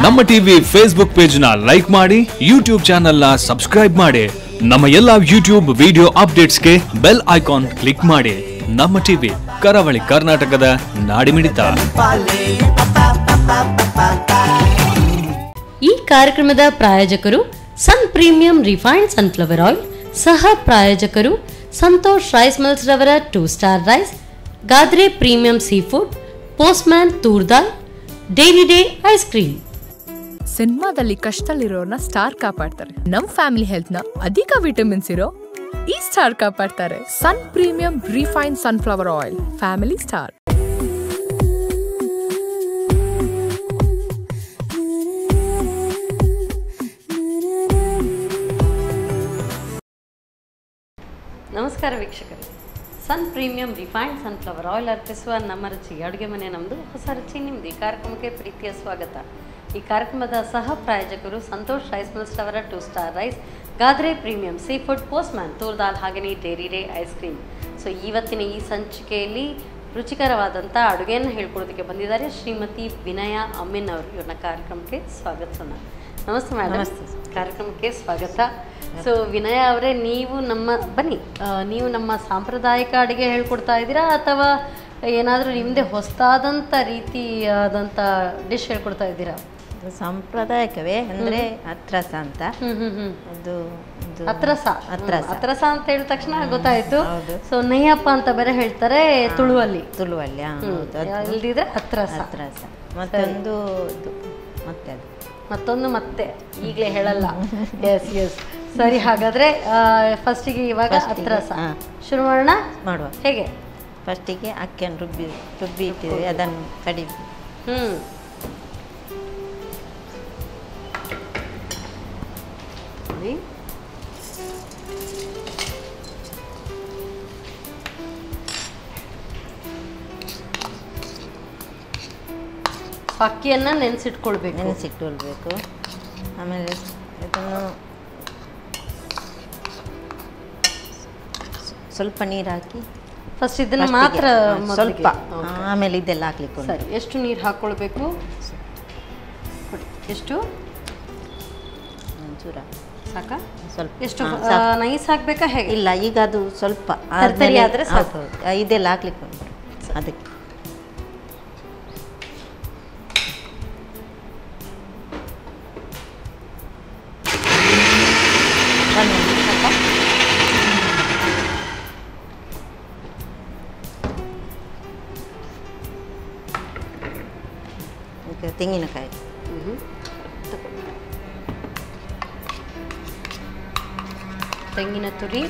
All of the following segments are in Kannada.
ನಮ್ಮ ಟಿವಿ ಫೇಸ್ಬುಕ್ ಪೇಜ್ ನ ಲೈಕ್ ಮಾಡಿ, ಯೂಟ್ಯೂಬ್ ಚಾನೆಲ್ ನ ಸಬ್ಸ್ಕ್ರೈಬ್ ಮಾಡಿ, ನಮ್ಮ ಎಲ್ಲಾ ಯೂಟ್ಯೂಬ್ ವಿಡಿಯೋ ಅಪ್ಡೇಟ್ಸ್ಗೆ ಬೆಲ್ ಐಕಾನ್ ಕ್ಲಿಕ್ ಮಾಡಿ. ನಮ್ಮ ಟಿವಿ ಕರಾವಳಿ ಕರ್ನಾಟಕದ ನಾಡಿಮಿಡಿತ. ಈ ಕಾರ್ಯಕ್ರಮದ ಪ್ರಾಯೋಜಕರು sun premium refined sunflower oil, ಸಹ ಪ್ರಾಯೋಜಕರು ಸಂತೋಷ್ ರೈಸ್ ಮಿಲ್ಸ್ ರವರ 2 star rice, Gadre premium sea food, postman toor dal, daily day ice cream. ಸಿನಿಮಾದಲ್ಲಿ ಕಷ್ಟದಲ್ಲಿರೋರ್ನ ಸ್ಟಾರ್ ಕಾಪಾಡ್ತಾರೆ. ನಮ್ ಫ್ಯಾಮಿಲಿ ಹೆಲ್ತ್ ನ ಅಧಿಕ ವಿಟಮಿನ್ಸ್ ಇರೋ ಈ ಸ್ಟಾರ್ ಕಾಪಾಡ್ತಾರೆ. Sun premium refined sunflower oil, family star. ನಮಸ್ಕಾರ ವೀಕ್ಷಕರೇ, sun premium refined sunflower oil ಅರ್ಪಿಸುವ ನಮ್ಮ ರುಚಿ ಅಡುಗೆ ಮನೆ ನಮ್ಮದು, ಹೊಸ ರುಚಿ ನಿಮ್ಮದು. ಈ ಕಾರ್ಯಕ್ರಮಕ್ಕೆ ಪ್ರೀತಿಯ ಸ್ವಾಗತ. ಈ ಕಾರ್ಯಕ್ರಮದ ಸಹ ಪ್ರಾಯೋಜಕರು ಸಂತೋಷ್ ರೈಸ್ ಮಿಲ್ಸ್ ರವರ 2 star rice, Gadre premium sea food, postman toor dal, ಹಾಗೆಯೇ dairy day ice cream. So ಇವತ್ತಿನ ಈ ಸಂಚಿಕೆಯಲ್ಲಿ ರುಚಿಕರವಾದಂಥ ಅಡುಗೆಯನ್ನು ಹೇಳ್ಕೊಡೋದಕ್ಕೆ ಬಂದಿದ್ದಾರೆ ಶ್ರೀಮತಿ ವಿನಯ ಅಮ್ಮಿನ್ ಅವರು. ಇವ್ರನ್ನ ಕಾರ್ಯಕ್ರಮಕ್ಕೆ ಸ್ವಾಗತಿಸೋಣ. ನಮಸ್ತೆ ಮೇಡಮ್. ನಮಸ್ತೆ. ಕಾರ್ಯಕ್ರಮಕ್ಕೆ ಸ್ವಾಗತ. ಸೊ ವಿನಯ ಅವರೇ, ನೀವು ನಮ್ಮ ಸಾಂಪ್ರದಾಯಿಕ ಅಡುಗೆ ಹೇಳ್ಕೊಡ್ತಾ ಇದ್ದೀರಾ ಅಥವಾ ಏನಾದರೂ ನಿಮ್ಮದೇ ಹೊಸದಾದಂಥ ರೀತಿಯಾದಂಥ ಡಿಶ್ ಹೇಳ್ಕೊಡ್ತಾ ಇದ್ದೀರಾ? ಸಾಂಪ್ರದಾಯಿಕವೇ ಅಂದರೆ ಅತ್ರಸ ಅಂತ. ಅದು ಅತ್ರಸ ಅಂತ ಹೇಳಿದ ತಕ್ಷಣ ಗೊತ್ತಾಯ್ತು. ಸೊ ನೆಯ್ಯಪ್ಪ ಅಂತ ಬೇರೆ ಹೇಳ್ತಾರೆ ತುಳುವಲ್ಲಿ. ಇಲ್ದಿದ್ರೆ ಅತ್ರಸ. ಮತ್ತೆ ಈಗಲೇ ಹೇಳಲ್ಲ. ಎಸ್ ಸರಿ. ಹಾಗಾದ್ರೆ ಫಸ್ಟಿಗೆ ಇವಾಗ ಅತ್ರಸ ಶುರು ಮಾಡುವ. ಹೇಗೆ? ಫಸ್ಟಿಗೆ ಅಕ್ಕಿಯನ್ನು ರುಬ್ಬಿ ಇಟ್ಟಿದ್ದೀವಿ, ಅದನ್ನು ಕಡಿಮೆ. ಅಕ್ಕಿಯನ್ನು ನೆನೆಸಿಟ್ಕೊಳ್ಬೇಕು. ಆಮೇಲೆ ಇದನ್ನು ಸ್ವಲ್ಪ ನೀರು ಹಾಕಿ ಫಸ್ಟ್ ಇದನ್ನು ಮಾತ್ರ ಸ್ವಲ್ಪ, ಆಮೇಲೆ ಇದೆಲ್ಲ ಹಾಕ್ಲಿಕ್ಕೆ. ಸರಿ, ಎಷ್ಟು ನೀರು ಹಾಕ್ಕೊಳ್ಬೇಕು? ಎಷ್ಟು? ಒಂಚೂರ ಸಾಕಾ? ಸ್ವಲ್ಪ. ಎಷ್ಟು ನೈಸ್ ಹಾಕ್ಬೇಕಾ ಹೇಗೆ? ಇಲ್ಲ, ಈಗ ಅದು ಸ್ವಲ್ಪ ತರ್ತರಿ ಆದರೆ ಸಾಕು. ಇದೆಲ್ಲ ಹಾಕ್ಲಿಕ್ಕೆ ಉಂಟು ಅದಕ್ಕೆ. ತೆಂಗಿನಕಾಯಿ, ತೆಂಗಿನ ತುರಿ,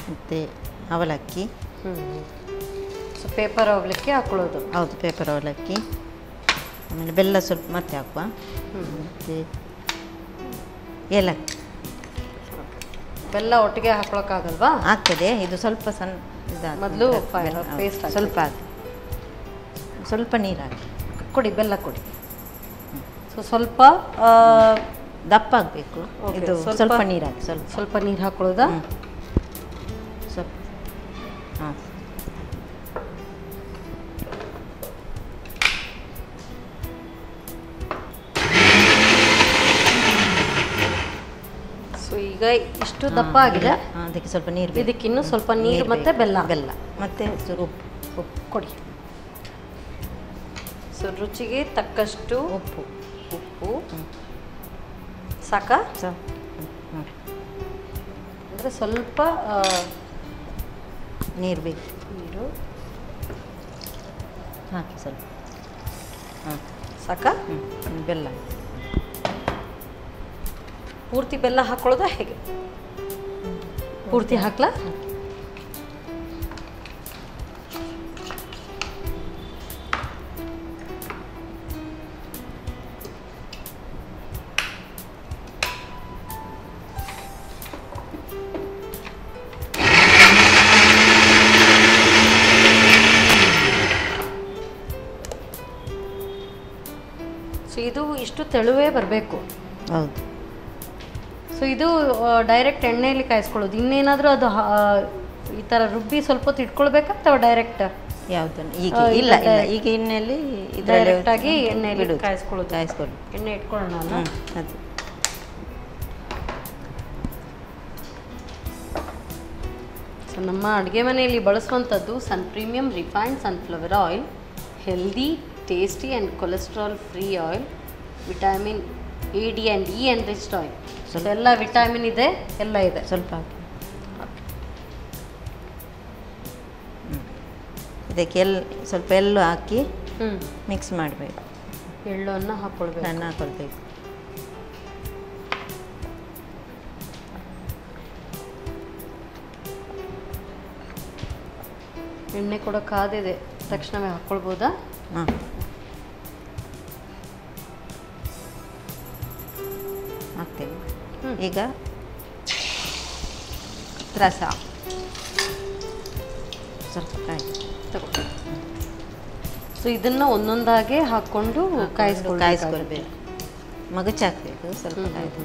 ಮತ್ತು ಅವಲಕ್ಕಿ. ಸೊ ಪೇಪರ್ ಅವಲಕ್ಕಿ ಹಾಕೊಳ್ಳೋದು. ಹೌದು, ಪೇಪರ್ ಅವಲಕ್ಕಿ. ಆಮೇಲೆ ಬೆಲ್ಲ ಸ್ವಲ್ಪ ಮತ್ತೆ ಹಾಕುವ. ಮತ್ತು ಏಲಕ್ಕಿ. ಬೆಲ್ಲ ಒಟ್ಟಿಗೆ ಹಾಕ್ಕೊಳಕ್ಕಾಗಲ್ವಾ? ಆಗ್ತದೆ. ಇದು ಸ್ವಲ್ಪ ಸಣ್ಣ ಮೊದಲು ಪೇಸ್ಟ್ ಸ್ವಲ್ಪ ಹಾಕಿ, ಸ್ವಲ್ಪ ನೀರು ಹಾಕಿ ಕೊಡಿ, ಬೆಲ್ಲ ಕೊಡಿ. ಸೊ ಸ್ವಲ್ಪ ದಪ್ಪ ಆಗಬೇಕು. ಇದು ಸ್ವಲ್ಪ ನೀರು ಹಾಕಿ, ಸ್ವಲ್ಪ ನೀರು ಹಾಕೊಳ್ಳೋದಾ? ಸ್ವಲ್ಪ. ಹಾಂ, ಈಗ ಇಷ್ಟು ದಪ್ಪ ಆಗಿದೆ. ಅದಕ್ಕೆ ಸ್ವಲ್ಪ ನೀರು, ಇದಕ್ಕಿನ್ನೂ ಸ್ವಲ್ಪ ನೀರು ಮತ್ತು ಬೆಲ್ಲ ಮತ್ತು ಉಪ್ಪು ಕೊಡಿ. ಸೊ ರುಚಿಗೆ ತಕ್ಕಷ್ಟು ಉಪ್ಪು ಸಾಕಾ? ಅಂದರೆ ಸ್ವಲ್ಪ ನೀರು ಬೇಕು. ನೀರು ಹಾಕಿ ಸ್ವಲ್ಪ. ಹಾಂ, ಸಾಕಾ? ಬೆಲ್ಲ ಪೂರ್ತಿ ಬೆಲ್ಲ ಹಾಕೊಳ್ಳೋದಾ ಹೇಗೆ? ಪೂರ್ತಿ ಹಾಕ್ಲಾ? ಸೊ ಇದು ಇಷ್ಟು ತೆಳುವೇ ಬರಬೇಕು. ಹೌದು. ಸೊ ಇದು ಡೈರೆಕ್ಟ್ ಎಣ್ಣೆಯಲ್ಲಿ ಕಾಯಿಸ್ಕೊಳ್ಳೋದು. ಇನ್ನೇನಾದರೂ ಅದು ಈ ಥರ ರುಬ್ಬಿ ಸ್ವಲ್ಪ ಹೊತ್ತು ಇಟ್ಕೊಳ್ಬೇಕಾ ಅಥವಾ ಡೈರೆಕ್ಟ್ ಯಾವುದನ್ನು ಈಗ ಇಲ್ಲ ಇಲ್ಲ ಈಗ ಎಣ್ಣೆಯಲ್ಲಿ ಡೈರೆಕ್ಟಾಗಿ ಎಣ್ಣೆಯಲ್ಲಿ ಕಾಯಿಸ್ಕೊಳ್ಳಿ ಎಣ್ಣೆ ಇಟ್ಕೊಳ್ಳೋಣ ಅಲ್ಲ. ಅದು ಸೊ ನಮ್ಮ ಅಡುಗೆ ಮನೆಯಲ್ಲಿ ಬಳಸುವಂಥದ್ದು sun premium refined sunflower oil, healthy, tasty and cholesterol free oil, vitamin A, D and E enriched oil. So ಎಲ್ಲ ವಿಟಮಿನ್ ಇದೆ, ಎಲ್ಲ ಇದೆ. ಸ್ವಲ್ಪ ಹಾಕಿ ಇದಕ್ಕೆ ಸ್ವಲ್ಪ ಎಳ್ಳು ಹಾಕಿ ಮಿಕ್ಸ್ ಮಾಡಬೇಕು. ಎಳ್ಳನ್ನು ಹಾಕ್ಕೊಳ್ಬೇಕು. ಹಾಕ್ಕೊಳ್ಬೇಕು. ಎಣ್ಣೆ ಕೂಡ ಕಾದಿದೆ, ತಕ್ಷಣವೇ ಹಾಕ್ಕೊಳ್ಬೋದಾ? ಹಾಂ, ಹಾಕ್ತೇವೆ. ಈಗ ರಸ ಸ್ವಲ್ಪ ತಗೋ. ಸೊ ಇದನ್ನು ಒಂದೊಂದಾಗೆ ಹಾಕ್ಕೊಂಡು ಕಾಯಿಸ್ಕೊಳ್ಬೇಕು. ಮಗುಚಾಕ್ಬೇಕು ಸ್ವಲ್ಪ ಕಾಯ್ದು.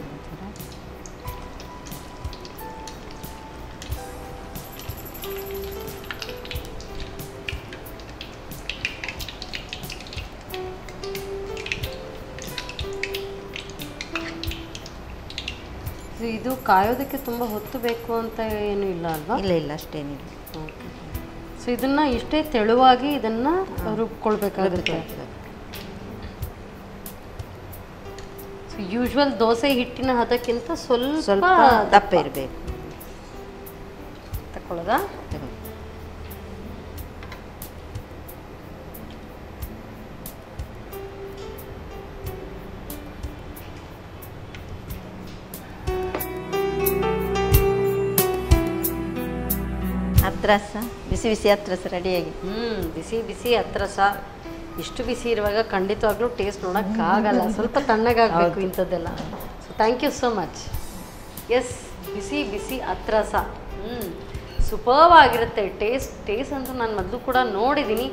ಇದು ಕಾಯೋದಕ್ಕೆ ತುಂಬ ಹೊತ್ತು ಬೇಕು ಅಂತ ಏನು ಇಲ್ಲ ಅಲ್ವಾ? ಇಲ್ಲ ಇಲ್ಲ, ಅಷ್ಟೇನಿಲ್ಲ. ಓಕೆ. ಸೊ ಇದನ್ನು ಇಷ್ಟೇ ತೆಳುವಾಗಿ ಇದನ್ನು ರುಬ್ಕೊಳ್ಬೇಕಾಗುತ್ತೆ. ಸೊ ಯೂಶ್ವಲ್ ದೋಸೆ ಹಿಟ್ಟಿನ ಹದಕ್ಕಿಂತ ಸ್ವಲ್ಪ ದಪ್ಪ ಇರಬೇಕು. ತಗೊಳ್ಳೋದಾ? ಹತ್ರಸ ಬಿಸಿ ಬಿಸಿ ಹತ್ರಸ ರೆಡಿಯಾಗಿ. ಬಿಸಿ ಬಿಸಿ ಹತ್ರಸ. ಇಷ್ಟು ಬಿಸಿ ಇರುವಾಗ ಖಂಡಿತವಾಗ್ಲೂ ಟೇಸ್ಟ್ ನೋಡೋಕ್ಕಾಗಲ್ಲ, ಸ್ವಲ್ಪ ತಣ್ಣಗಾಗಬೇಕು ಇಂಥದ್ದೆಲ್ಲ. So thank you so much. Yes, ಬಿಸಿ ಬಿಸಿ ಹತ್ರಸ ಸೂಪರ್ಬ್ ಆಗಿರುತ್ತೆ. ಟೇಸ್ಟ್ ಅಂತೂ ನಾನು ಮೊದಲು ಕೂಡ ನೋಡಿದ್ದೀನಿ.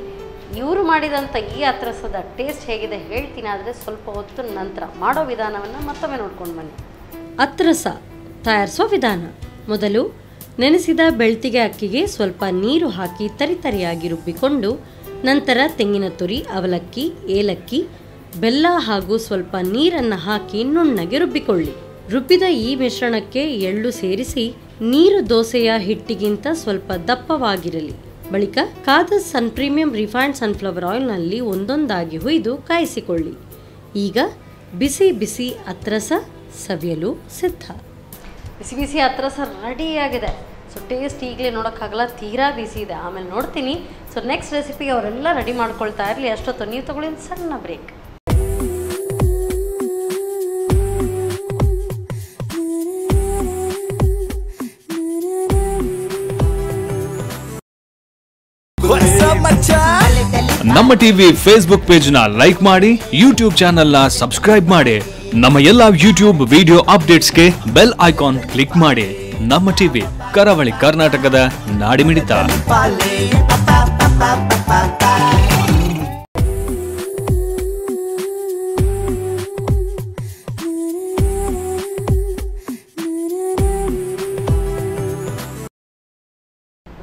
ಇವರು ಮಾಡಿದಂಥ ಈ ಹತ್ರಸದ ಟೇಸ್ಟ್ ಹೇಗಿದೆ ಹೇಳ್ತೀನಿ, ಆದರೆ ಸ್ವಲ್ಪ ಹೊತ್ತು ನಂತರ. ಮಾಡೋ ವಿಧಾನವನ್ನು ಮತ್ತೊಮ್ಮೆ ನೋಡ್ಕೊಂಡು ಬನ್ನಿ. ಹತ್ರಸ ತಯಾರಿಸೋ ವಿಧಾನ: ಮೊದಲು ನೆನೆಸಿದ ಬೆಳ್ತಿಗೆ ಅಕ್ಕಿಗೆ ಸ್ವಲ್ಪ ನೀರು ಹಾಕಿ ತರಿತರಿಯಾಗಿ ರುಬ್ಬಿಕೊಂಡು, ನಂತರ ತೆಂಗಿನ ತುರಿ, ಅವಲಕ್ಕಿ, ಏಲಕ್ಕಿ, ಬೆಲ್ಲ ಹಾಗೂ ಸ್ವಲ್ಪ ನೀರನ್ನು ಹಾಕಿ ನುಣ್ಣಗೆ ರುಬ್ಬಿಕೊಳ್ಳಿ. ರುಬ್ಬಿದ ಈ ಮಿಶ್ರಣಕ್ಕೆ ಎಳ್ಳು ಸೇರಿಸಿ ನೀರು ದೋಸೆಯ ಹಿಟ್ಟಿಗಿಂತ ಸ್ವಲ್ಪ ದಪ್ಪವಾಗಿರಲಿ. ಬಳಿಕ ಕಾದ ಸನ್ ಪ್ರೀಮಿಯಂ ರಿಫೈನ್ಡ್ ಸನ್ಫ್ಲವರ್ ಆಯಿಲ್ನಲ್ಲಿ ಒಂದೊಂದಾಗಿ ಹುಯ್ದು ಕಾಯಿಸಿಕೊಳ್ಳಿ. ಈಗ ಬಿಸಿ ಬಿಸಿ ಹತ್ರಸ ಸವಿಯಲು ಸಿದ್ಧ. ಬಿಸಿ ಬಿಸಿ ಹತ್ರಸ ರೆಡಿಯಾಗಿದೆ. ಸೊ ಟೇಸ್ಟ್ ಈಗಲೇ ನೋಡೋಕ್ಕಾಗಲ್ಲ, ತೀರಾ ಬಿಸಿ ಇದೆ. ಆಮೇಲೆ ನೋಡ್ತೀನಿ. ಸೊ ನೆಕ್ಸ್ಟ್ ರೆಸಿಪಿಗೆ ಅವರೆಲ್ಲ ರೆಡಿ ಮಾಡ್ಕೊಳ್ತಾ ಇರಲಿ. ಅಷ್ಟೊತ್ತು ನೀವು ತಗೊಳ್ಳಿ ಸಣ್ಣ ಬ್ರೇಕ್. ನಮ್ಮ ಟಿವಿ ಫೇಸ್ಬುಕ್ ಪೇಜ್ ನ ಲೈಕ್ ಮಾಡಿ, ಯೂಟ್ಯೂಬ್ ಚಾನೆಲ್ ನ ಸಬ್ಸ್ಕ್ರೈಬ್ ಮಾಡಿ. ನಮ್ಮ ಎಲ್ಲಾ ಯೂಟ್ಯೂಬ್ ವಿಡಿಯೋ ಅಪ್ಡೇಟ್ಸ್ಗೆ ಬೆಲ್ ಐಕಾನ್ ಕ್ಲಿಕ್ ಮಾಡಿ. ನಮ್ಮ ಟಿವಿ ಕರಾವಳಿ ಕರ್ನಾಟಕದ ನಾಡಿಮಿಡಿತ.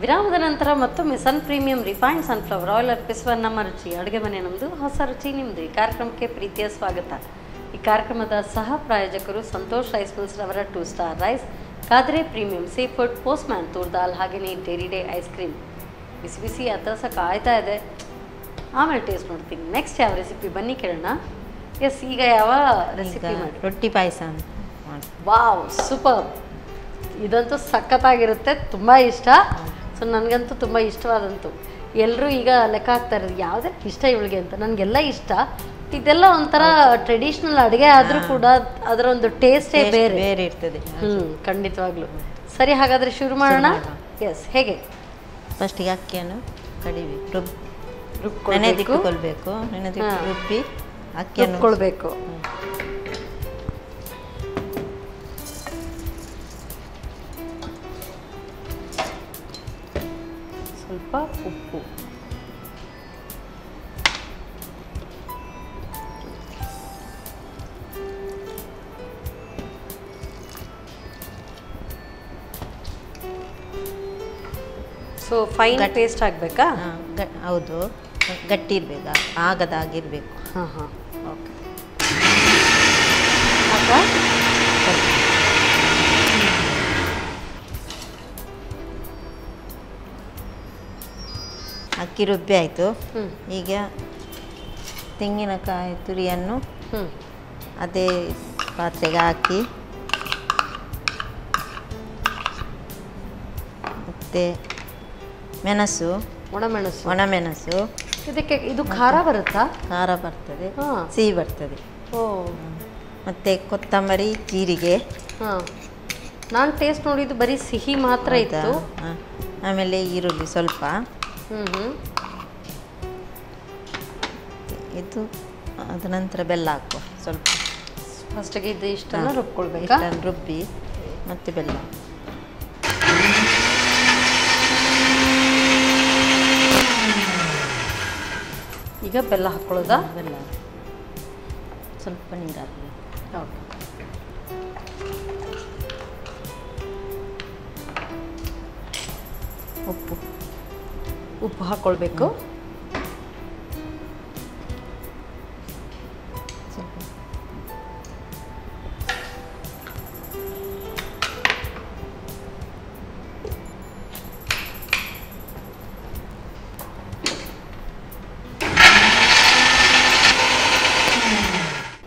ವಿರಾಮದ ನಂತರ ಮತ್ತೊಮ್ಮೆ sun premium refined sunflower oil ಅರ್ಪಿಸುವ ನಮ್ಮ ರುಚಿ ಅಡುಗೆ ಮನೆ ನಮ್ಮದು, ಹೊಸ ರುಚಿ ನಿಮ್ಮದು. ಈ ಕಾರ್ಯಕ್ರಮಕ್ಕೆ ಪ್ರೀತಿಯ ಸ್ವಾಗತ. ಈ ಕಾರ್ಯಕ್ರಮದ ಸಹ ಪ್ರಾಯೋಜಕರು ಸಂತೋಷ್ ರೈಸ್ ಮಿಲ್ಸ್ ರವರ 2 star rice, Gadre premium sea food, postman toor dal, ಹಾಗೆಯೇ ಡೈರಿ ಡೇ ಐಸ್ ಕ್ರೀಮ್. ಬಿಸಿ ಬಿಸಿ ಹತ್ರಸ ಕಾಯ್ತಾ ಇದೆ. ಆಮೇಲೆ ಟೇಸ್ಟ್ ನೋಡ್ತೀನಿ. ನೆಕ್ಸ್ಟ್ ಯಾವ ರೆಸಿಪಿ ಬನ್ನಿ ಕೇಳೋಣ. ಎಸ್, ಈಗ ಯಾವ ರೆಸಿಪಿ ಮಾಡಿ? ರೊಟ್ಟಿ ಪಾಯಸ. Wow, super. ಇದಂತೂ ಸಖತ್ತಾಗಿರುತ್ತೆ, ತುಂಬ ಇಷ್ಟ. ಸೊ ನನಗಂತೂ ತುಂಬ ಇಷ್ಟವಾದಂತು. ಎಲ್ಲರೂ ಈಗ ಲೆಕ್ಕ ಹಾಕ್ತಾ ಇರೋದು ಯಾವುದೇ ಇಷ್ಟ ಇವಳಿಗೆ ಅಂತ. ನನಗೆಲ್ಲ ಇಷ್ಟ. ಇದೆಲ್ಲ ಒಂಥರ ಟ್ರೆಡಿಷ್ನಲ್ ಅಡುಗೆ ಆದರೂ ಕೂಡ ಅದರ ಒಂದು ಟೇಸ್ಟೇ ಬೇರೆ ಇರ್ತದೆ. ಖಂಡಿತವಾಗ್ಲೂ. ಸರಿ, ಹಾಗಾದರೆ ಶುರು ಮಾಡೋಣ. ಎಸ್, ಹೇಗೆ? ಫಸ್ಟಿಗೆ ಅಕ್ಕಿಯನ್ನು ಕಡಿಬೇಕು, ನೆನೆದಿಟ್ಟುಕೊಳ್ಬೇಕು. ರುಬ್ಬಿ ಅಕ್ಕಿಯನ್ನು ರುಬ್ಕೊಳ್ಬೇಕು. ಸ್ವಲ್ಪ ಉಪ್ಪು, ಸೊ ಫೈನ್ ಪೇಸ್ಟ್ ಆಗಬೇಕಾ? ಹೌದು, ಗಟ್ಟಿ ಇರಬೇಕಾ, ಆಗದಾಗಿರಬೇಕು. ಹಾಂ ಹಾಂ, ಓಕೆ. ಅಕ್ಕಿ ರುಬ್ಬಿ ಆಯಿತು. ಈಗ ತೆಂಗಿನಕಾಯಿ ತುರಿಯನ್ನು ಅದೇ ಪಾತ್ರೆಗೆ ಹಾಕಿ, ಮತ್ತು ಮೆಣಸು, ಒಣಮೆಣಸು. ಇದಕ್ಕೆ ಇದು ಖಾರ ಬರುತ್ತಾ? ಖಾರ ಬರ್ತದೆ, ಸಿಹಿ ಬರ್ತದೆ. ಓ. ಮತ್ತು ಕೊತ್ತಂಬರಿ, ಜೀರಿಗೆ. ಹಾಂ, ನಾನು ಟೇಸ್ಟ್ ನೋಡಿದ್ದು ಬರೀ ಸಿಹಿ ಮಾತ್ರ ಇತ್ತು. ಆಮೇಲೆ ಈರುಳ್ಳಿ ಸ್ವಲ್ಪ. ಇದು ಅದ ನಂತರ ಬೆಲ್ಲ ಹಾಕುವ ಸ್ವಲ್ಪ. ಫಸ್ಟಿಗೆ ಇದು ಇಷ್ಟನ್ನು ರುಬ್ಕೊಳ್ಬೇಕು. ಇಷ್ಟನ್ನು ರುಬ್ಬಿ ಮತ್ತೆ ಬೆಲ್ಲ. ಈಗ ಬೆಲ್ಲ ಹಾಕ್ಕೊಳ್ಳೋದಾ? ಬೆಲ್ಲ ಸ್ವಲ್ಪ ನೀರು ಹಾಕಿ. ಓಕೆ. ಉಪ್ಪು ಹಾಕ್ಕೊಳ್ಬೇಕು.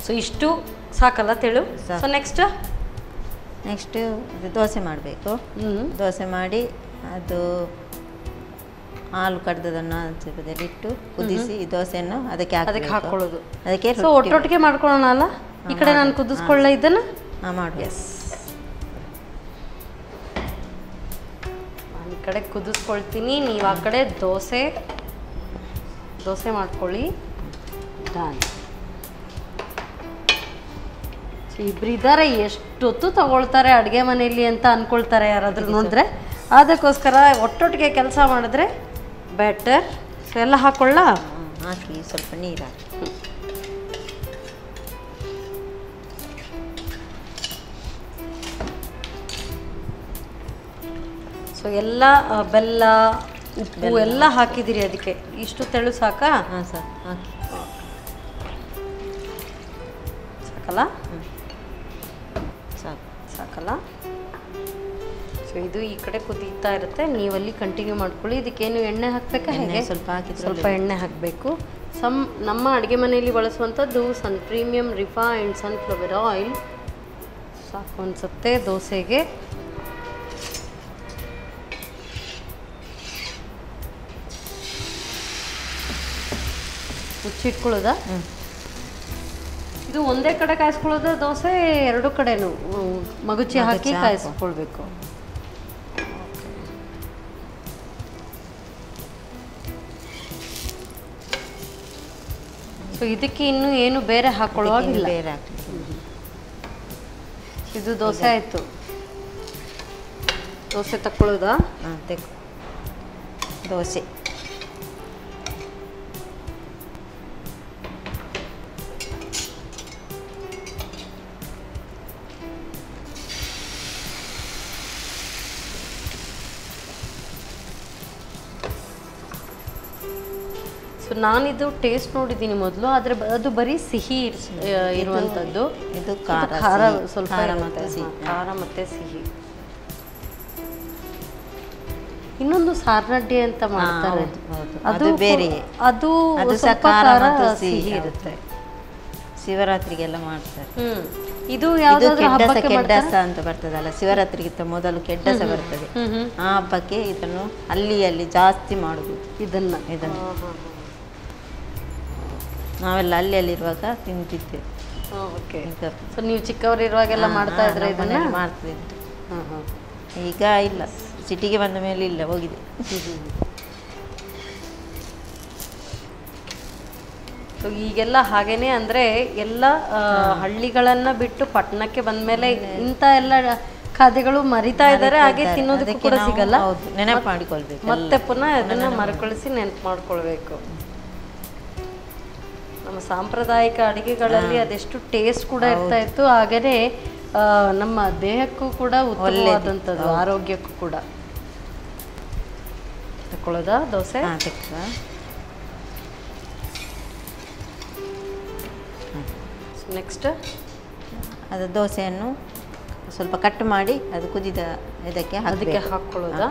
ಸೊ ಇಷ್ಟು ಸಾಕಲ್ಲ ತೆಳು? ಸೊ ನೆಕ್ಸ್ಟ್ ದೋಸೆ ಮಾಡಬೇಕು. ದೋಸೆ ಮಾಡಿ ಅದು ಹಾಲು ಕಡ್ದದನ್ನು ಸ್ವಲ್ಪ ಇಟ್ಟು ಕುದಿಸಿ ಈ ದೋಸೆಯನ್ನು ಅದಕ್ಕೆ ಹಾಕೊಳ್ಳೋದು. ಅದಕ್ಕೆ ಸೊ ಒಟ್ಟೊಟ್ಟಿಗೆ ಮಾಡ್ಕೊಳ್ಳೋಣ ಅಲ್ಲ? ಈ ಕಡೆ ನಾನು ಕುದಿಸ್ಕೊಳ್ಳ ಇದನ್ನು ಮಾಡಿ. ನಾನು ಈ ಕಡೆ ಕುದಿಸ್ಕೊಳ್ತೀನಿ, ನೀವು ಆ ಕಡೆ ದೋಸೆ ಮಾಡ್ಕೊಳ್ಳಿ. ಡನ್. ಇಬ್ಬರಿದ್ದಾರೆ, ಎಷ್ಟೊತ್ತು ತಗೊಳ್ತಾರೆ ಅಡುಗೆ ಮನೆಯಲ್ಲಿ ಅಂತ ಅಂದ್ಕೊಳ್ತಾರೆ ಯಾರಾದರೂ ನೋಡಿದ್ರೆ. ಅದಕ್ಕೋಸ್ಕರ ಒಟ್ಟೊಟ್ಟಿಗೆ ಕೆಲಸ ಮಾಡಿದ್ರೆ ಬೆಟರ್. ಸೊ ಎಲ್ಲ ಹಾಕೊಳ್ಳ? ಹಾಕಿ ಸ್ವಲ್ಪ ನೀರು ಹಾಕಿ. ಸೊ ಎಲ್ಲ ಬೆಲ್ಲ, ಉಪ್ಪು ಎಲ್ಲ ಹಾಕಿದ್ದೀರಿ ಅದಕ್ಕೆ. ಇಷ್ಟು ತೆಳು ಸಾಕಾ? ಹಾಂ ಸರ್, ಹಾಕಿ. ಸಾಕಲ್ಲ? ಸಾಕಲ್ಲ? ಸೊ ಇದು ಈ ಕಡೆ ಕುದೀತಾ ಇರುತ್ತೆ, ನೀವಲ್ಲಿ ಕಂಟಿನ್ಯೂ ಮಾಡ್ಕೊಳ್ಳಿ. ಇದಕ್ಕೇನು ಎಣ್ಣೆ ಹಾಕಬೇಕಾ? ಹೇಗೆ? ಸ್ವಲ್ಪ ಎಣ್ಣೆ ಹಾಕಬೇಕು. ನಮ್ಮ ಅಡುಗೆ ಮನೆಯಲ್ಲಿ ಬಳಸುವಂಥದ್ದು ಪ್ರೀಮಿಯಂ ರಿಫೈನ್ಡ್ ಸನ್ಫ್ಲವರ್ ಆಯಿಲ್ ಸಾಕು ಅನಿಸುತ್ತೆ ದೋಸೆಗೆ. ಮುಚ್ಚಿಟ್ಕೊಳ್ಳೋದಾ? ಇದು ಒಂದೇ ಕಡೆ ಕಾಯಿಸ್ಕೊಳ್ಳೋದು ದೋಸೆ? ಎರಡು ಕಡೆನೂ ಮಗುಚಿ ಹಾಕಿ ಕಾಯಿಸ್ಕೊಳ್ಬೇಕು. ಸೊ ಇದಕ್ಕೆ ಇನ್ನು ಏನು ಬೇರೆ ಹಾಕೊಳ್ಳುವಾಗಿಲ್ಲ? ಬೇರೆ ಇದು ದೋಸೆ ಆಯಿತು. ದೋಸೆ ತಕ್ಕೊಳ್ಳೋದಾ? ದೋಸೆ ಸೊ ನಾನಿದು ಟೇಸ್ಟ್ ನೋಡಿದ್ದೀನಿ ಮೊದಲು, ಆದರೆ ಅದು ಬರೀ ಸಿಹಿ ಇರುವಂಥದ್ದು. ಇದು ಖಾರ ಸ್ವಲ್ಪ ಖಾರ ಮತ್ತು ಸಿಹಿ. ಇನ್ನೊಂದು ಸಾರ್ನಡ್ಡಿ ಅಂತ ಮಾಡ್ತಾರೆ, ಅದು ಬೇರೆ. ಅದು ಸ್ವಲ್ಪ ಖಾರ ಸಿಹಿ ಇರುತ್ತೆ. ಶಿವರಾತ್ರಿಗೆಲ್ಲ ಮಾಡ್ತಾರೆ. ಇದು ಯಾವ್ದಾದ್ರು ಕೆಡ್ಡಸ ಅಂತ ಬರ್ತದಲ್ಲ, ಶಿವರಾತ್ರಿಗಿಂತ ಮೊದಲು ಕೆಡ್ಡಸ ಬರ್ತದೆ. ಆ ಹಬ್ಬಕ್ಕೆ ಇದನ್ನು ಅಲ್ಲಿ ಜಾಸ್ತಿ ಮಾಡುದು. ಇದನ್ನು ನಾವೆಲ್ಲ ಅಲ್ಲಿರುವಾಗ ತಿಂತಿದ್ದೇವೆ. ಓಕೆ. ಸೊ ನೀವು ಚಿಕ್ಕವರಿರುವಾಗೆಲ್ಲ ಮಾಡ್ತಾ ಇದ್ರೆ ಇದನ್ನ? ಮಾಡ್ತಿದ್ದೆ. ಈಗ ಇಲ್ಲ, ಸಿಟಿಗೆ ಬಂದ ಮೇಲೆ ಇಲ್ಲ, ಹೋಗಿದೆ. ಸೊ ಈಗೆಲ್ಲ ಹಾಗೇನೆ, ಅಂದರೆ ಎಲ್ಲ ಹಳ್ಳಿಗಳನ್ನು ಬಿಟ್ಟು ಪಟ್ಟಣಕ್ಕೆ ಬಂದ ಮೇಲೆ ಇಂಥ ಎಲ್ಲ ಖಾದ್ಯಗಳು ಮರಿತಾ ಇದ್ದಾರೆ. ಹಾಗೆ ತಿನ್ನೋದಕ್ಕೂ ಕೂಡ ಸಿಗಲ್ಲ. ನೆನಪು ಮಾಡಿಕೊಳ್ಬೇಕು, ಮತ್ತೆ ಪುನಃ ಅದನ್ನು ಮರುಕಳಿಸಿ ನೆನಪು ಮಾಡ್ಕೊಳ್ಬೇಕು. ನಮ್ಮ ಸಾಂಪ್ರದಾಯಿಕ ಅಡುಗೆಗಳಲ್ಲಿ ಅದೆಷ್ಟು ಟೇಸ್ಟ್ ಕೂಡ ಇರ್ತಾ ಇತ್ತು, ಹಾಗೆಯೇ ನಮ್ಮ ದೇಹಕ್ಕೂ ಕೂಡ ಉತ್ತಮವಾದಂಥದ್ದು, ಆರೋಗ್ಯಕ್ಕೂ ಕೂಡ. ತಗೊಳ್ಳೋದಾ ದೋಸೆ? ಹಾಂ ತೆಕ್ಕ. ನೆಕ್ಸ್ಟ್ ಅದು ದೋಸೆಯನ್ನು ಸ್ವಲ್ಪ ಕಟ್ ಮಾಡಿ ಅದು ಕುದಿದ ಇದಕ್ಕೆ ಅದಕ್ಕೆ ಹಾಕ್ಕೊಳ್ಳೋದಾ?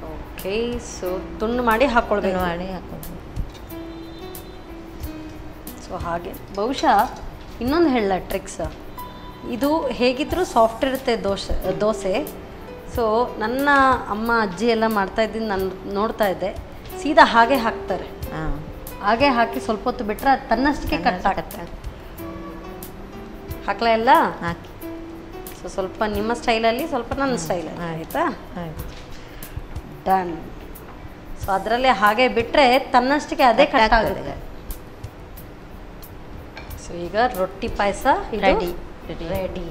ಓಕೆ. ಸೊ ತುಂಡು ಮಾಡಿ ಹಾಕ್ಕೊಳ್ಬೇಕು. ಮಾಡಿ ಹಾಕ್ಕೊಳ್ಳೋದು. ಸೊ ಹಾಗೆ ಬಹುಶಃ ಇನ್ನೊಂದು ಹೇಳ ಟ್ರಿಕ್ಸ್, ಇದು ಹೇಗಿದ್ರೂ ಸಾಫ್ಟ್ ಇರುತ್ತೆ ದೋಸೆ. ಸೊ ನನ್ನ ಅಮ್ಮ ಅಜ್ಜಿ ಎಲ್ಲ ಮಾಡ್ತಾ ಇದ್ದೀನಿ, ನಾನು ನೋಡ್ತಾ ಇದ್ದೆ. ಸೀದಾ ಹಾಗೆ ಹಾಕ್ತಾರೆ. ಹಾಗೆ ಹಾಕಿ ಸ್ವಲ್ಪ ಹೊತ್ತು ಬಿಟ್ಟರೆ ಅದು ತನ್ನಷ್ಟಕ್ಕೆ ಕಟ್ ಆಗುತ್ತೆ. ಹಾಕ್ಲಾ ಎಲ್ಲ ಹಾಕಿ. ಸೊ ಸ್ವಲ್ಪ ನಿಮ್ಮ ಸ್ಟೈಲಲ್ಲಿ, ಸ್ವಲ್ಪ ನನ್ನ ಸ್ಟೈಲಲ್ಲಿ. ಆಯಿತಾ? ಡನ್. ಸೊ ಅದರಲ್ಲೇ ಹಾಗೆ ಬಿಟ್ಟರೆ ತನ್ನಷ್ಟಕ್ಕೆ ಅದೇ ಕಟ್ ಆಗುತ್ತೆ. ಸೊ ಈಗ ರೊಟ್ಟಿ ಪಾಯಸ ರೆಡಿ. ರೆಡಿ.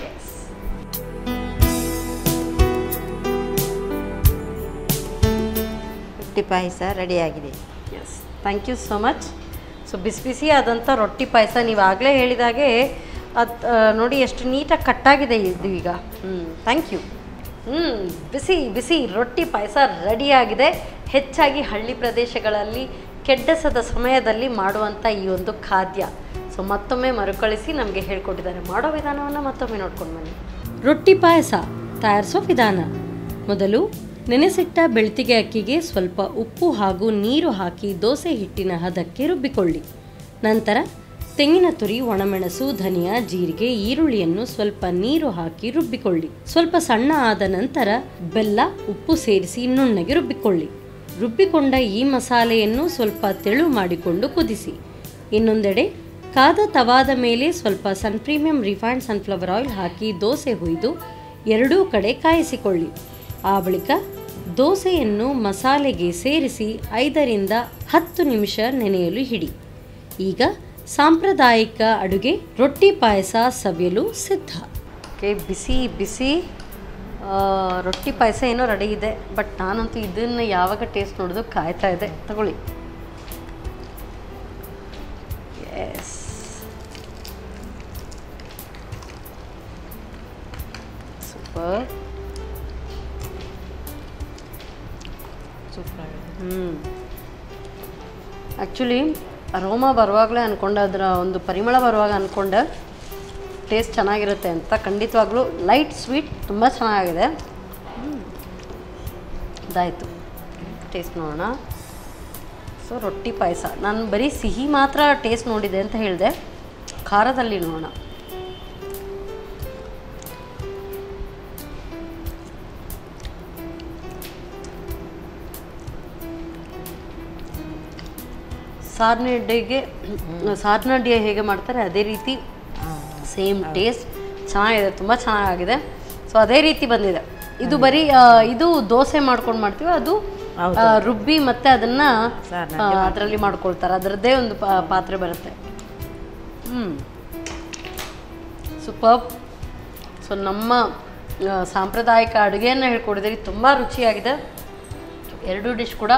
ಎಸ್. ರೊಟ್ಟಿ ಪಾಯಸ ರೆಡಿಯಾಗಿದೆ. Yes, thank you so much. So ಬಿಸಿ ಬಿಸಿ ಆದಂಥ ರೊಟ್ಟಿ ಪಾಯಸ ನೀವು ಆಗಲೇ ಹೇಳಿದಾಗೆ ಅದು ನೋಡಿ ಎಷ್ಟು ನೀಟಾಗಿ ಕಟ್ಟಾಗಿದೆ ಇದು ಈಗ. Thank you. ಬಿಸಿ ಬಿಸಿ ರೊಟ್ಟಿ ಪಾಯಸ ರೆಡಿಯಾಗಿದೆ. ಹೆಚ್ಚಾಗಿ ಹಳ್ಳಿ ಪ್ರದೇಶಗಳಲ್ಲಿ ಕೆಡ್ಡಸದ ಸಮಯದಲ್ಲಿ ಮಾಡುವಂಥ ಈ ಒಂದು ಖಾದ್ಯ. ಸೊ ಮತ್ತೊಮ್ಮೆ ಮರುಕಳಿಸಿ ನಮಗೆ ಹೇಳ್ಕೊಟ್ಟಿದ್ದಾರೆ. ಮಾಡೋ ವಿಧಾನವನ್ನು ಮತ್ತೊಮ್ಮೆ ನೋಡ್ಕೊಂಡು ಬನ್ನಿ. ರೊಟ್ಟಿ ಪಾಯಸ ತಯಾರಿಸೋ ವಿಧಾನ: ಮೊದಲು ನೆನೆಸಿಟ್ಟ ಬೆಳ್ತಿಗೆ ಅಕ್ಕಿಗೆ ಸ್ವಲ್ಪ ಉಪ್ಪು ಹಾಗೂ ನೀರು ಹಾಕಿ ದೋಸೆ ಹಿಟ್ಟಿನ ಹದಕ್ಕೆ ರುಬ್ಬಿಕೊಳ್ಳಿ. ನಂತರ ತೆಂಗಿನ ತುರಿ, ಒಣಮೆಣಸು, ಧನಿಯಾ, ಜೀರಿಗೆ, ಈರುಳ್ಳಿಯನ್ನು ಸ್ವಲ್ಪ ನೀರು ಹಾಕಿ ರುಬ್ಬಿಕೊಳ್ಳಿ. ಸ್ವಲ್ಪ ಸಣ್ಣ ಆದ ನಂತರ ಬೆಲ್ಲ, ಉಪ್ಪು ಸೇರಿಸಿ ನುಣ್ಣಗೆ ರುಬ್ಬಿಕೊಳ್ಳಿ. ರುಬ್ಬಿಕೊಂಡ ಈ ಮಸಾಲೆಯನ್ನು ಸ್ವಲ್ಪ ತೆಳು ಮಾಡಿಕೊಂಡು ಕುದಿಸಿ. ಇನ್ನೊಂದೆಡೆ ಕಾದ ತವಾದ ಮೇಲೆ ಸ್ವಲ್ಪ ಸನ್ ಪ್ರೀಮಿಯಂ ರಿಫೈನ್ಡ್ ಸನ್ಫ್ಲವರ್ ಆಯಿಲ್ ಹಾಕಿ ದೋಸೆ ಹುಯ್ದು ಎರಡೂ ಕಡೆ ಕಾಯಿಸಿಕೊಳ್ಳಿ. ಆ ಬಳಿಕ ದೋಸೆಯನ್ನು ಮಸಾಲೆಗೆ ಸೇರಿಸಿ 5 ರಿಂದ 10 ನಿಮಿಷ ನೆನೆಯಲು ಇಡಿ. ಈಗ ಸಾಂಪ್ರದಾಯಿಕ ಅಡುಗೆ ರೊಟ್ಟಿ ಪಾಯಸ ಸವಿಯಲು ಸಿದ್ಧ. ಓಕೆ, ಬಿಸಿ ಬಿಸಿ ರೊಟ್ಟಿ ಪಾಯಸ ಏನೋ ರೆಡಿ ಇದೆ. ಬಟ್ ನಾನಂತೂ ಇದನ್ನು ಯಾವಾಗ ಟೇಸ್ಟ್ ನೋಡೋದು ಕಾಯ್ತಾ ಇದೆ. ತಗೊಳ್ಳಿ. Yes, super. ಆ್ಯಕ್ಚುಲಿ ಅರೋಮಾ ಬರುವಾಗಲೇ ಅಂದ್ಕೊಂಡೆ, ಅದರ ಒಂದು ಪರಿಮಳ ಬರುವಾಗ ಅಂದ್ಕೊಂಡೆ ಟೇಸ್ಟ್ ಚೆನ್ನಾಗಿರುತ್ತೆ ಅಂತ. ಖಂಡಿತವಾಗ್ಲೂ ಲೈಟ್ ಸ್ವೀಟ್ ತುಂಬ ಚೆನ್ನಾಗಿದೆ. ಇದಾಯಿತು, ಟೇಸ್ಟ್ ನೋಡೋಣ. ಸೊ ರೊಟ್ಟಿ ಪಾಯಸ ನಾನು ಬರೀ ಸಿಹಿ ಮಾತ್ರ ಟೇಸ್ಟ್ ನೋಡಿದೆ ಅಂತ ಹೇಳಿದೆ. ಖಾರದಲ್ಲಿ ನೋಡೋಣ. ಸಾರ್ನ ಅಡ್ಡಿ ಹೇಗೆ ಮಾಡ್ತಾರೆ ಅದೇ ರೀತಿ ಸೇಮ್ ಟೇಸ್ಟ್. ಚೆನ್ನಾಗಿದೆ, ತುಂಬ ಚೆನ್ನಾಗಿದೆ. ಸೊ ಅದೇ ರೀತಿ ಬಂದಿದೆ. ಇದು ಬರೀ ಇದು ದೋಸೆ ಮಾಡ್ಕೊಂಡು ಮಾಡ್ತೀವಿ, ಅದು ರುಬ್ಬಿ ಮತ್ತೆ ಅದನ್ನ ಅದರಲ್ಲಿ ಮಾಡ್ಕೊಳ್ತಾರೆ. ಅದರದ್ದೇ ಒಂದು ಪಾತ್ರೆ ಬರುತ್ತೆ. ಸೂಪರ್. ಸೊ ನಮ್ಮ ಸಾಂಪ್ರದಾಯಿಕ ಅಡುಗೆಯನ್ನು ಹೇಳ್ಕೊಡಿದ್ರಿ, ತುಂಬ ರುಚಿಯಾಗಿದೆ. 2 ಡಿಶ್ ಕೂಡ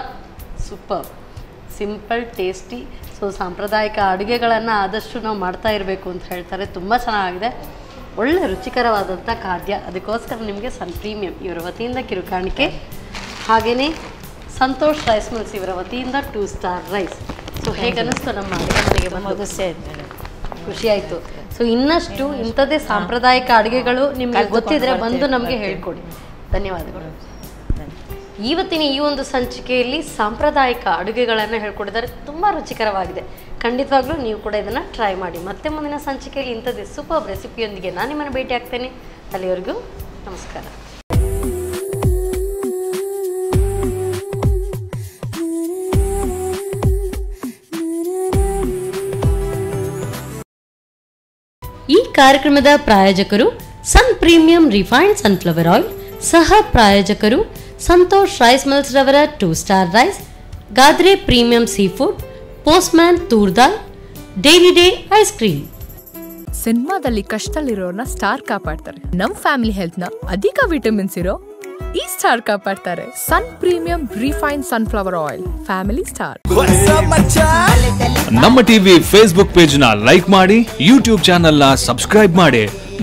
ಸೂಪರ್, ಸಿಂಪಲ್, ಟೇಸ್ಟಿ. ಸೊ ಸಾಂಪ್ರದಾಯಿಕ ಅಡುಗೆಗಳನ್ನು ಆದಷ್ಟು ನಾವು ಮಾಡ್ತಾ ಇರಬೇಕು ಅಂತ ಹೇಳ್ತಾರೆ. ತುಂಬ ಚೆನ್ನಾಗಿದೆ, ಒಳ್ಳೆ ರುಚಿಕರವಾದಂಥ ಖಾದ್ಯ. ಅದಕ್ಕೋಸ್ಕರ ನಿಮಗೆ ಸನ್ ಪ್ರೀಮಿಯಂ ಇವರ ವತಿಯಿಂದ ಕಿರುಕಾಣಿಕೆ. ಹಾಗೆಯೇ ಸಂತೋಷ್ ರೈಸ್ ಮಿಲ್ಸ್ ಇವರ ವತಿಯಿಂದ 2 ಸ್ಟಾರ್ ರೈಸ್. ಸೊ ಹೇಗೆ ಅನ್ನಿಸ್ತು ನಮ್ಮ ಅಡುಗೆ ಮನೆಗೆ ಬಂದು? ಖುಷಿ ಆಯಿತು. ಸೊ ಇನ್ನಷ್ಟು ಇಂಥದ್ದೇ ಸಾಂಪ್ರದಾಯಿಕ ಅಡುಗೆಗಳು ನಿಮಗೆ ಗೊತ್ತಿದ್ರೆ ಬಂದು ನಮಗೆ ಹೇಳ್ಕೊಡಿ. ಧನ್ಯವಾದಗಳು. ಇವತ್ತಿನ ಈ ಒಂದು ಸಂಚಿಕೆಯಲ್ಲಿ ಸಾಂಪ್ರದಾಯಿಕ ಅಡುಗೆಗಳನ್ನು ಹೇಳ್ಕೊಟ್ಟಿದ್ದಾರೆ. ತುಂಬ ರುಚಿಕರವಾಗಿದೆ. ಖಂಡಿತವಾಗ್ಲೂ ನೀವು ಕೂಡ ಇದನ್ನು ಟ್ರೈ ಮಾಡಿ. ಮತ್ತೆ ಮುಂದಿನ ಸಂಚಿಕೆಯಲ್ಲಿ ಇಂಥದ್ದೇ ಸೂಪರ್ ರೆಸಿಪಿಯೊಂದಿಗೆ ನಾನು ನಿಮ್ಮನ್ನು ಭೇಟಿ ಆಗ್ತೇನೆ. ಅಲ್ಲಿವರೆಗೂ ನಮಸ್ಕಾರ. ಈ ಕಾರ್ಯಕ್ರಮದ ಪ್ರಾಯೋಜಕರು sun premium refined sunflower oil, ಸಹ ಪ್ರಾಯೋಜಕರು ಸಂತೋಷ್ ರೈಸ್ ಮಿಲ್ಸ್ ರವರ 2 star rice, Gadre premium sea food, postman toor dal, daily day ice cream. ಸಿನಿಮಾದಲ್ಲಿ ಕಷ್ಟದಲ್ಲಿರೋರ್ನ ಸ್ಟಾರ್ ಕಾಪಾಡ್ತಾರೆ. ನಮ್ ಫ್ಯಾಮಿಲಿ ಹೆಲ್ತ್ ನ ಅಧಿಕ ವಿಟಮಿನ್ಸ್ ಇರೋ ಈ ಸ್ಟಾರ್ ಕಾಪಾಡ್ತಾರೆ. Sun premium refined sunflower oil, family star. ನಮ್ಮ ಟಿವಿ ಫೇಸ್ಬುಕ್ ಪೇಜ್ ನ ಲೈಕ್ ಮಾಡಿ, ಯೂಟ್ಯೂಬ್ ಚಾನೆಲ್ ನ ಸಬ್ಸ್ಕ್ರೈಬ್ ಮಾಡಿ.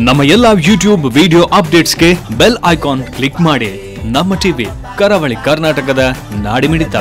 ನಮ್ಮ ಎಲ್ಲಾ ಯೂಟ್ಯೂಬ್ ವಿಡಿಯೋ ಅಪ್ಡೇಟ್ಸ್ಗೆ ಬೆಲ್ ಐಕಾನ್ ಕ್ಲಿಕ್ ಮಾಡಿ. ನಮ್ಮ ಟಿವಿ ಕರಾವಳಿ ಕರ್ನಾಟಕದ ನಾಡಿಮಿಡಿತ.